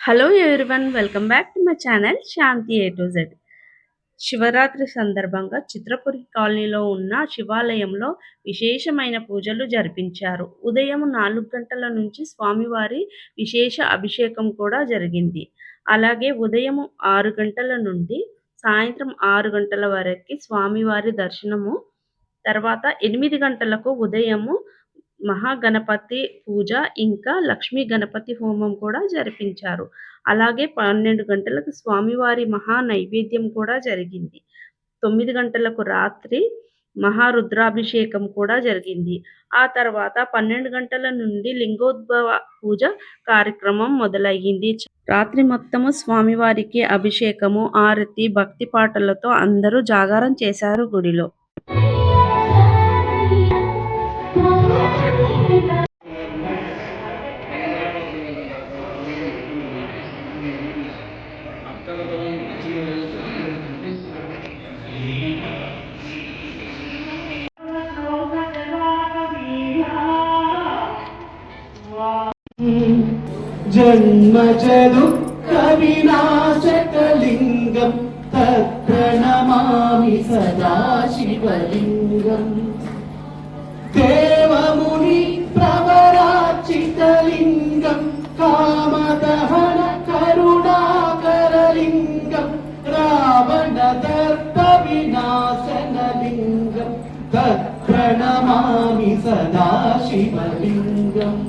Hello everyone, welcome back to my channel Shanti A to Z. Shivaratri సందర్భంగా చిత్రపురి కాలనీలో ఉన్న శివాలయంలో విశేషమైన పూజలు జరిపించారు. ఉదయం 4 గంటల నుంచి స్వామివారి విశేష అభిషేకం కూడా జరిగింది. అలాగే ఉదయం 6 గంటల నుండి సాయంత్రం 6 గంటల వరకు స్వామివారి దర్శనము, తర్వాత 8 గంటలకు ఉదయము మహాగణపతి పూజ, ఇంకా లక్ష్మీ గణపతి హోమం కూడా జరిపించారు. అలాగే 12 గంటలకు స్వామివారి మహా నైవేద్యం కూడా జరిగింది. 9 గంటలకు రాత్రి మహారుద్రాభిషేకం కూడా జరిగింది. ఆ తర్వాత 12 గంటల నుండి లింగోద్భవ పూజ కార్యక్రమం మొదలయ్యింది. రాత్రి మొత్తము స్వామివారికి అభిషేకము, ఆరతి, భక్తి పాటలతో అందరూ జాగారం చేశారు గుడిలో. जन्मजदुःखविनाशकलिङ्गं तत्प्रणमामि सदा शिवलिङ्गम् देवमुनि प्रवरार्चितलिङ्गं कामदहन करुणाकरलिङ्गं रावणदर्पविनाशनलिङ्गं तत्प्रणमामि सदा शिवलिङ्गम्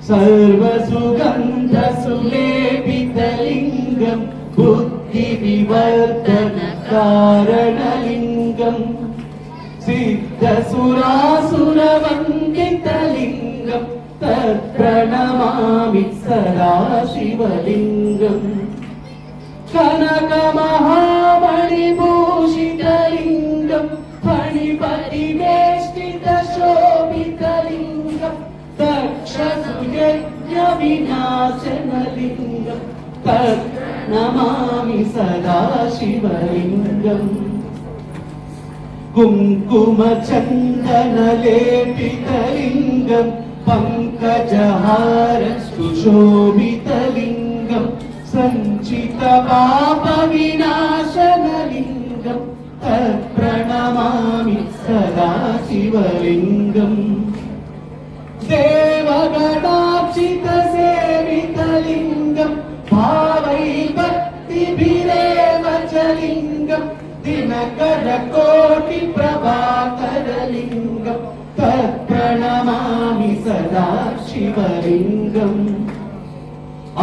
सर्वसुगन्धसुलेपितलिङ्गं बुद्धिविवर्धनकारणलिङ्गं सिद्धसुरासुरवन्दितलिङ्गं तत्प्रणमामि सदा शिवलिङ्गम् कनकमहामणिभूषितलिङ्गं फणिपरिवेष्टितशोभितलिङ्गं दक्षसुयज्ञविनाशनलिङ्गं तत्नमामि सदा शिवलिङ्गम् कुङ्कुमचन्दनलेपितलिङ्गं पङ्कजहारसुशोभितलिङ्गं सञ्चितपापविनाशनलिङ्गं तत्प्रणमामि सदा शिवलिङ्गम् देवगणार्चितसेवितलिङ्गं भावैर्भक्तिभिरेव च लिङ्गं दिनकरकोटिप्रभाकरलिङ्गं तत्प्रणमामि सदा शिवलिङ्गम्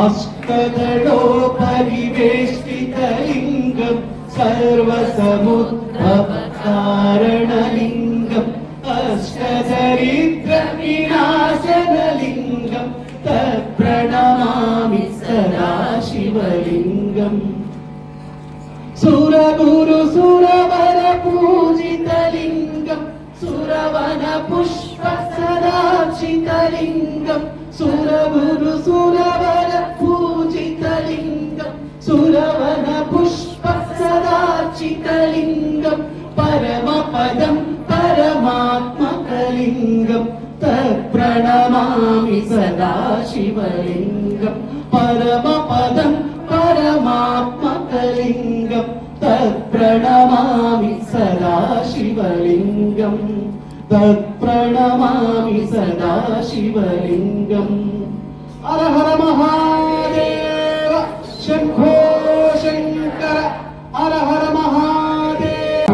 अष्टदलोपरिवेष्टितलिङ्गं सर्वसमुद्भवकारणलिङ्गम् अष्टदरिद्रविनाशनलिङ्गं तत्प्रणमामि सदा शिवलिङ्गम् सुरगुरुसुरवरपूजितलिङ्गं सुरवनपुष्पसदार्चितलिङ्गं सुरगुरुसुरवरपूजितलिङ्गं सुरवनपुष्पसदार्चितलिङ्गं परमपदं परमात्मकलिङ्गं तत्प्रणमामि सदा शिवलिङ्गं परमपदं परमात्मकलिङ्गं तत्प्रणमामि सदा शिवलिङ्गं तत्प्रणमामि सदा शिवलिङ्गम् हर हर महादेव शम्भो शङ्कर हर हर महादेव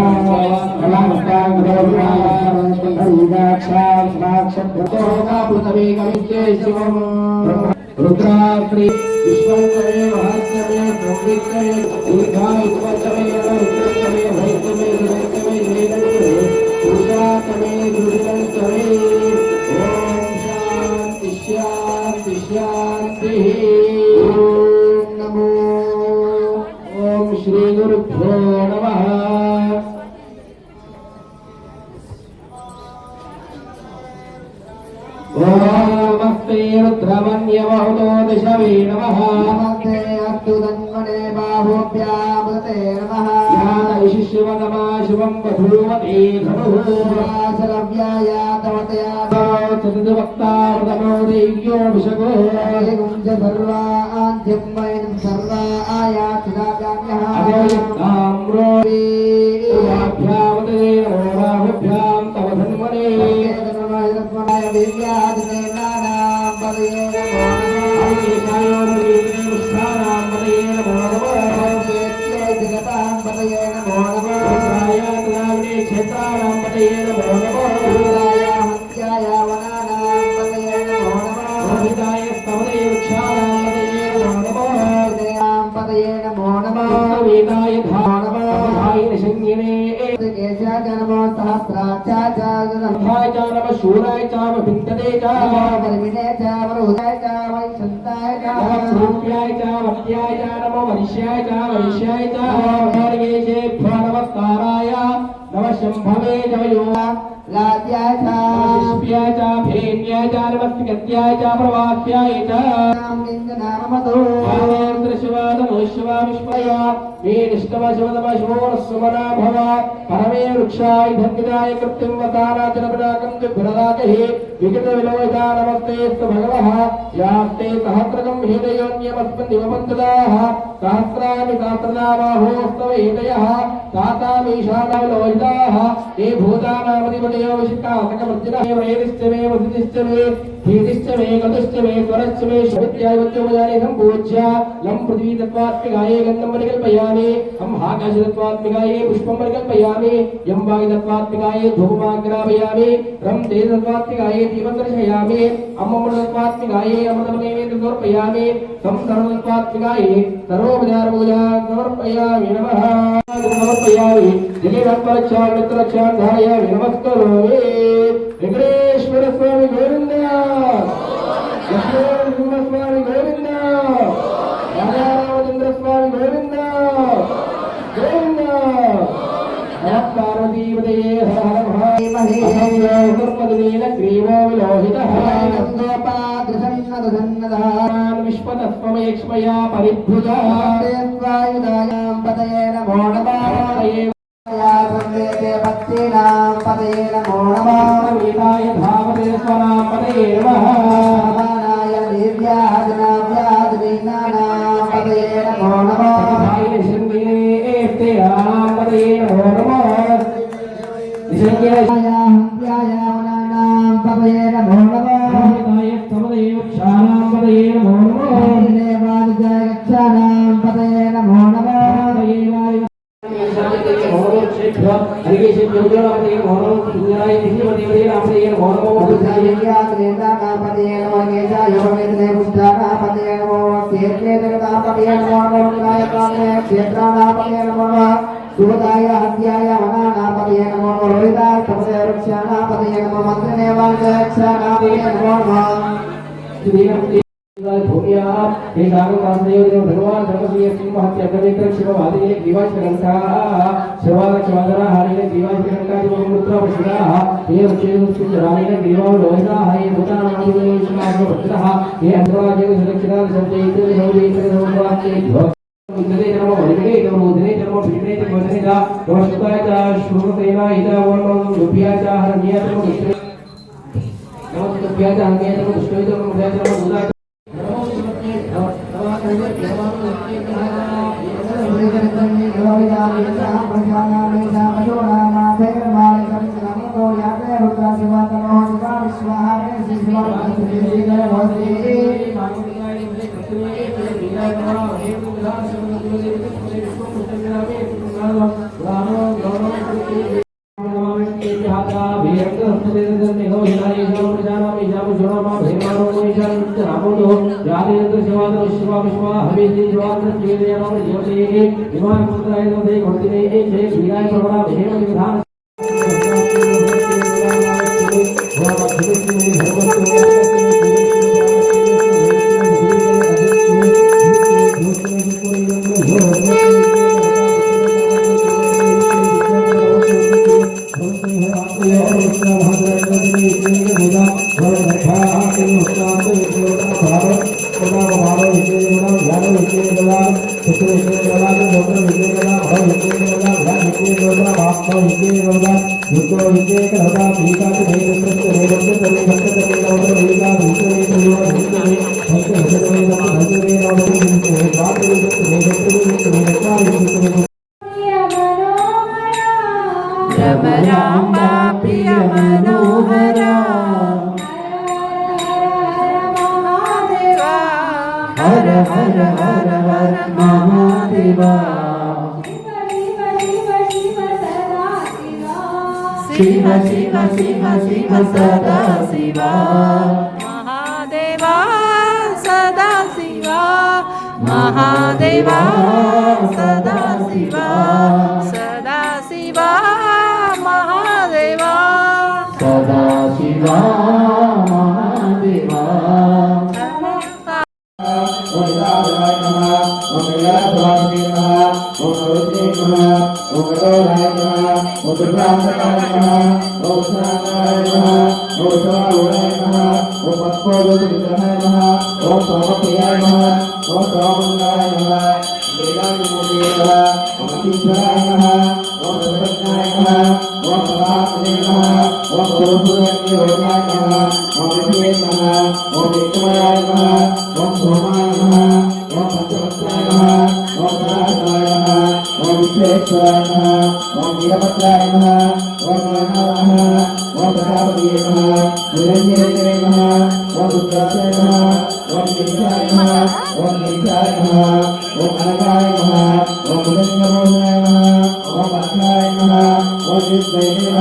रुद्राप्रि विश्वंकरे महत्तमे प्रवृत्तमे दीर्घाय उपचमे रुद्रतमे भैतमे रुद्रतमे वेदमे पुरुषातमे दुर्गन्तमे ओम शांति शांति शांति ओम नमो ओम श्री गुरुभ्यो नमः नमस्ते रुद्रमन्यवहुतो दिशवे नमः नमस्ते अस्तुतन्मने बाहुभ्यामते नमः यात विशिष्यवतमा शिवं वधूमते धनुः सरव्याया तवतया चतुर्वक्ता प्रथमो देव्यो विशगो च सर्वान् ధ్యమ్మయం సర్వా ఆయాతిరాజాన్యః అదేవిధామ్రో వాభ్యావతే నమోభ్యాం తవ ధన్మనే రత్నాయ వీర్యాదినే నానాం పదయే నమో జగతాం పదయే నమో క్షేత్రాణం పదయే నమో హత్యాయ వనానాం పదయే నమో స్తవదే వృక్షాణం పదయే నమో పదయే నమో నమః వేదాయ ధానమాయ నిశంగినే కేశాయ నమో సహస్రాక్షాయ నమః నమ శూరాయ చామ భింతదే నమో పరిమినే చ వరుదాయ చ వైశంతాయ చ రూప్యాయ చ వత్యాయ చ నమో వరిష్యాయ చ వైశ్యాయ చ నమోర్గేశేభ్యో నమస్కారాయ నమ శంభవే జవయో లాద్యాయ చ శిష్ప్యాయ చ భేన్యాయ చ నమస్తిగత్యాయ చ ప్రవాహ్యాయ చ నామమతో శివాదమోశివా విష్మయ మే నిష్టమ శివదమ శివోరస్సుమనా భవ పరమే వృక్షాయ ధన్విదాయ కృత్యం వతారాచనపదాకం దుర్భరదాకహి వికట విలోహితా నమస్తేస్తు భగవః యాస్తే సహస్రకం హేదయోన్యమస్మన్నివమంతుదాః సహస్రాని సహస్రనామాహోస్తవ హేదయః తాతామీశానా విలోహితాః ఏ భూతానామధిపతయో విశిష్టాసకమర్జినః వేదిశ్చ మే వసితిశ్చ మే భీతిశ్చ మే గతుశ్చ మే స్వరశ్చ మే శవిత్యాయవత్యోమయాని సంపూజ్య లం పృథ్వీ తత్వాత్మికాయే గంధం పరికల్పయామి హం ఆకాశ తత్వాత్మికాయే పుష్పం పరికల్పయామి యం వాయు తత్వాత్మికాయే ధూమాగ్రాపయామి రం తేజ తత్వాత్మికాయే దీపం దర్శయామి అమ్మమ్మ తత్వాత్మికాయే అమృతమేవేతి సమర్పయామి సం సర్వతత్వాత్మికాయే సర్వోపచారపూజా సమర్పయామి నమః సమర్పయామి జగేశ్వరక్షాం మిత్రక్షాం ధారయామి నమస్కరోమి వెంకటేశ్వర స్వామి గోవింద లక్ష్మీనరసింహ స్వామి గోవింద రాజారామచంద్ర స్వామి గోవింద గోవింద పార్వతీపదయే హర హర మహాదేవ గ్రీవో విలోహితః విశ్వతత్వమేక్ష్మయా పరిభుజః స్వాయుధాయాం పదయే నమో నమః భక్తీనాం పదయే నమో నమః వేదాయ ధావతే స్వనాం పదయే నమః సమానాయ దివ్యాదినాభ్యాదినానాం పదయే నమో నమః హత్యాయావనానాం పదయే నమో నమః దేవాదిజయ గచ్ఛానాం పదయే నమో నమః శుభదాయ హత్యాయ వనానాపదయ నమో రోహితా సపదయ వృక్షానాపదయ నమో మంత్రినే వాంఛానాపదయ నమో నమః भगवान धर्मवीर सिंह हत्या करने शिववादी दिवाच ग्रंथा शिवाला शिवादरा हारीने दिवाच ग्रंथा मुद्र वशिरा ये वचेन राणीने दिवा लोहिता हे भूतान मानवे समाज भद्रः ये अंतराजे सुरक्षिता संचयित नवदीत नववाक्ये उद्धरे नमो वरिगे नमो उद्धरे नमो पितरे वदनेदा नमस्ताय श्रुतेना इदा वर्णं रुपयाचा हरनियत नमो रुपयाचा हरनियत नमो दुष्टोय नमो मुदाय नमो मुदाय हिंदे गोदा महात्मा हिंदे गोदा युद्धो हिंदे कलदा पीका के नहीं रुद्र ने रुद्र करे भक्त करे नवद्र वेगा भूषण ने प्रयोग हिंदे में भक्त भक्त में भक्त भक्त में नवद्र हिंदे बात में भक्त में भक्त में भक्त में रक्षा हिंदे में रमराम्बा प्रिय मनोहरा हर हर हर हर महादेवा शिव शिव शिव शिव सदा शिवा महादेवा सदा शिवा महादेवा सदा शिवा सदा शिवा महादेवा सदा शिवा महादेवा ओम राधाय नमः ओम यादवाय नमः ओम रुद्रे नमः ओम गौराय नमः ओम दुर्गांतकाय नमः ओम शांताय नमः ओम स्वाहाय नमः ओम पद्मोदकाय नमः ओम सोमप्रियाय नमः ओम सोमंगाय नमः वेदांतमूर्ते नमः ओम अतीश्वराय नमः ओम सर्वज्ञाय नमः ओम सदात्मने नमः ओम गुरुपुरज्ञयोगाय नमः ओम विष्णुवे नमः ओम विष्णुमयाय नमः ओम सोमाय नमः ओम पंचवक्त्राय नमः ओम सदाशिवाय नमः ओम विश्वेश्वराय नमः ओम वीरभद्राय नमः ओम गणनाय नमः ओम प्रजापतये नमः निरंजनाय नमः ओम रुद्राय नमः ओम गिरिजाय नमः ओम गिरिजाय नमः ओम अनगाय नमः ओम मुदंगमोहनाय नमः ओम अक्षाय नमः ओम विष्णवे नमः।